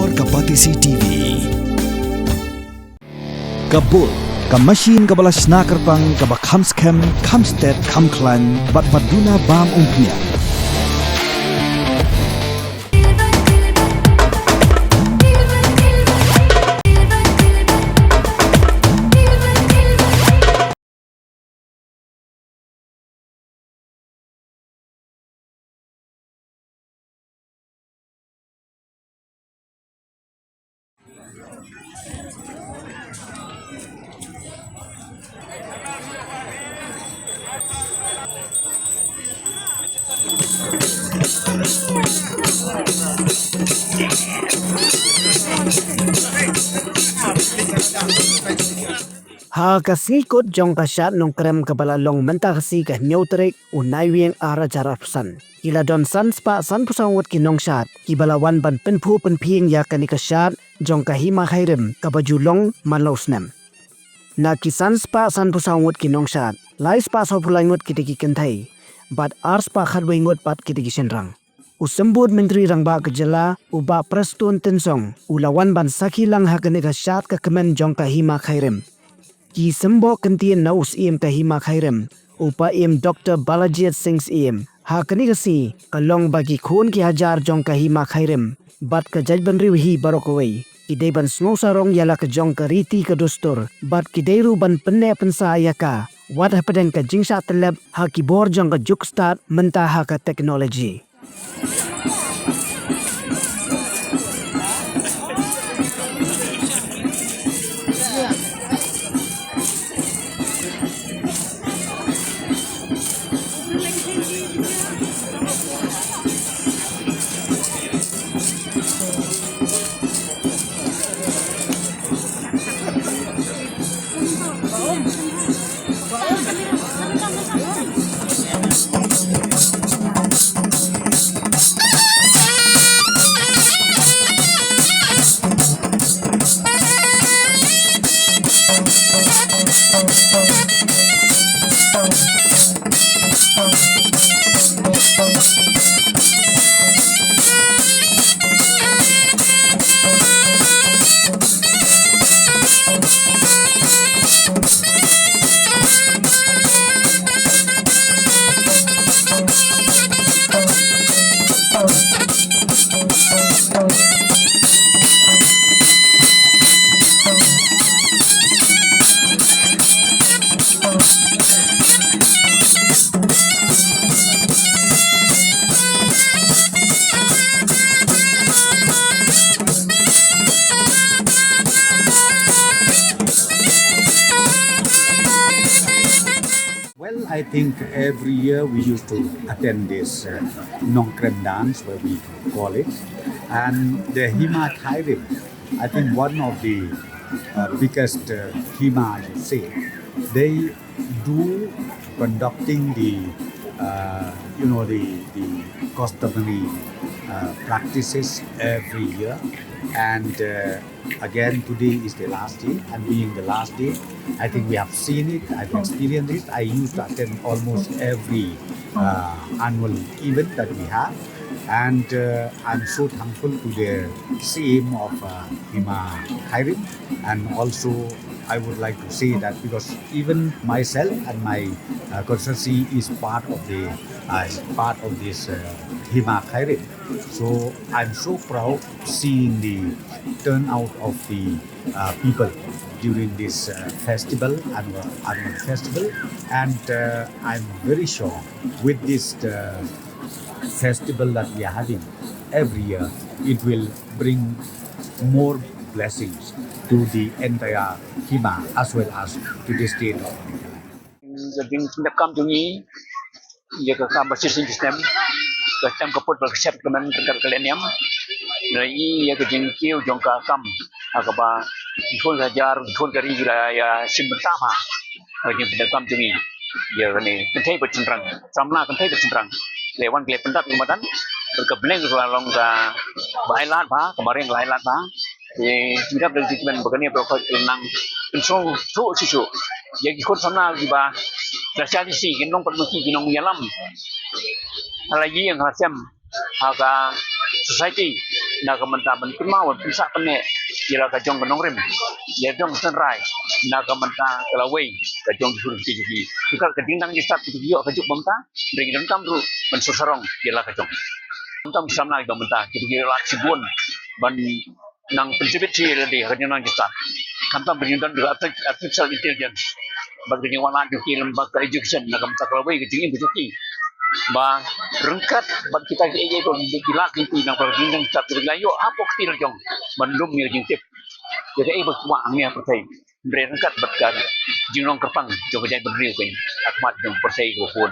Bor Kapatisi TV. Kabul, ka machine ka balas nakarpang ka ba kamskem, kamstet, kamklan, bat baduna bam umpnya. Ha kasingkot jong kasyat nung krem kabala long menta kasi ka neutrik unay wiyeng ara jarapsan. Kila don san spa san pusawat kinong syat. Kibalawan ban penpu penping ya kani kasyat jong kahima khairim kabajulong manlausnem. Na kisan spa san pusawat kinong syat. Lai spa so pulangot kitiki kentai. Bat ar spa khadwengot pat kitiki senrang. Usembut menteri rangba kejala uba prestun tensong. Ulawan ban sakilang hakani kasyat ka kemen jong kahima khairim. Ki sembo kentien naus im kahima khairim upa im Dr. Balajit Singh im ha kani kasi kalong bagi khun ki hajar jong kahima khairim bat ka jajban riwi barokoi kidai ban snow sarong yala ka jong ka riti ka dustur bat kidai ru ban penne pensa ayaka wat hapaden ka jingsha teleb ha ki bor jong ka jukstat menta ha ka teknologi. Well, I think every year we used to attend this Nongkrem dance, where we call it, and the Hima Thairim, I think one of the biggest Hima, I say, they do conducting the customary practices every year, and again today is the last day, and being the last day, I think we have seen it, I've experienced it. I used to attend almost every annual event that we have, and I'm so thankful to the CM of Hima Khairim, and also I would like to say that because even myself and my constituency is part of this Hima Khairim, so I'm so proud seeing the turnout of the people during this annual festival, and I'm very sure with this festival that we are having every year, it will bring more blessings to the entire Hima as well as to the state of Jadi tindakan tungi, ia kakak bersih sistem, sistem kaput berkesep kemen terkait kaleniam, dari ia kejengkiu jongka kam, akaba ifun sajar ifun kari ya simbentama, bagi tindakan tungi, ia ni kentai bercenderang, samla kentai bercenderang, lewan kelep pendat kematan, berkebleng kelalong ke bailat pa, kemarin bailat pa. Tidak dari timan begini berapa tenang, insong susu, jadi ikut sana juga, tersiap sih, gendong permisi gendong yalam, lagi yang hasim, agak society na kamanta man kumawon pinsa pane ila ka jong kanong rim ya jong sunrise na kamanta kalaway ka jong huruf tigi tukar ka dingdang ni start tu yo ka juk bamta ring dan kamru man susarong ila ka jong tam samna ga bamta kitu ila sibun ban nang pencipit si di ka nang start kantam berjuntan dengan artificial intelligence bagi yang wana juki lembaga education na kamta kalaway ka jingin bujuki ba rengkat bag kita ay ko gila kinti ng pagdindang sa layo apok til jong bandum yo jing tip jadi ay bagwa ang niya pertay bre rengkat bag ka jinong kerpang jong jay berdiri ko akmat jong pertay ko pun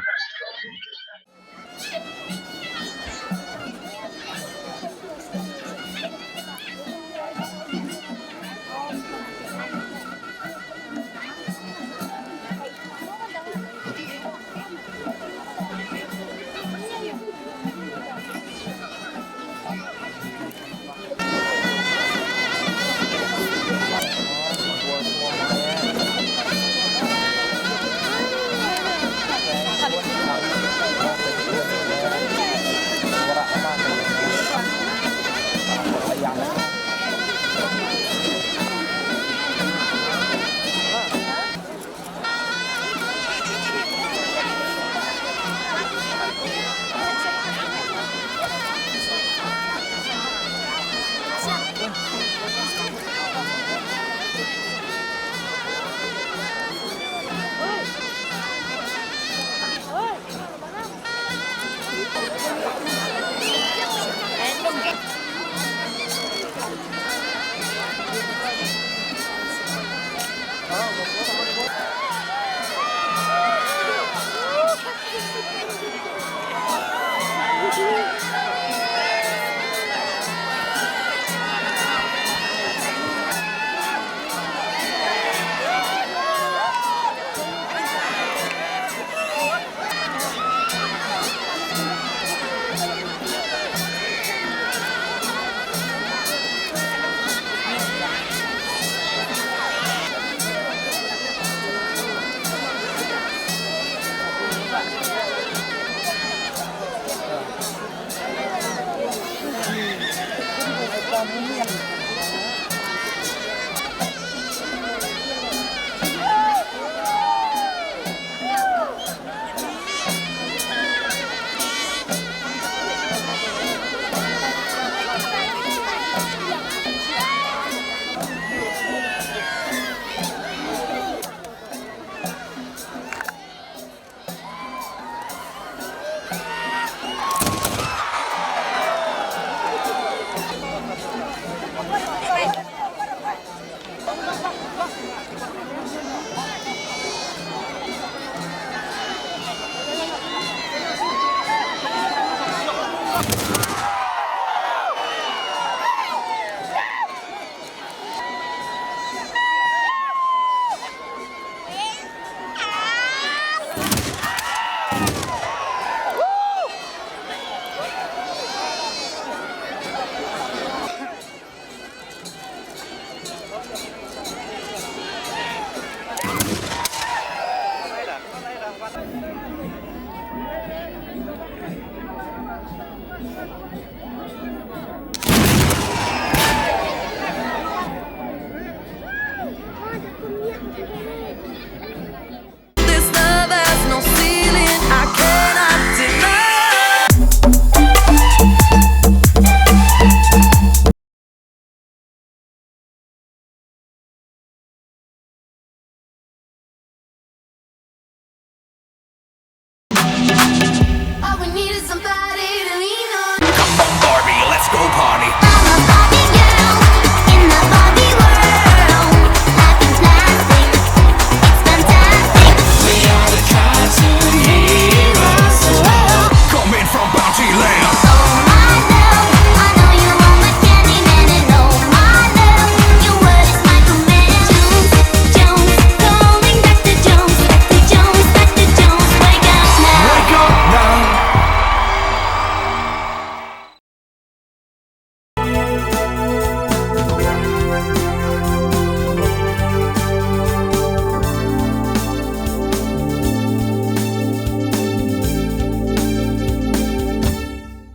Kamu yang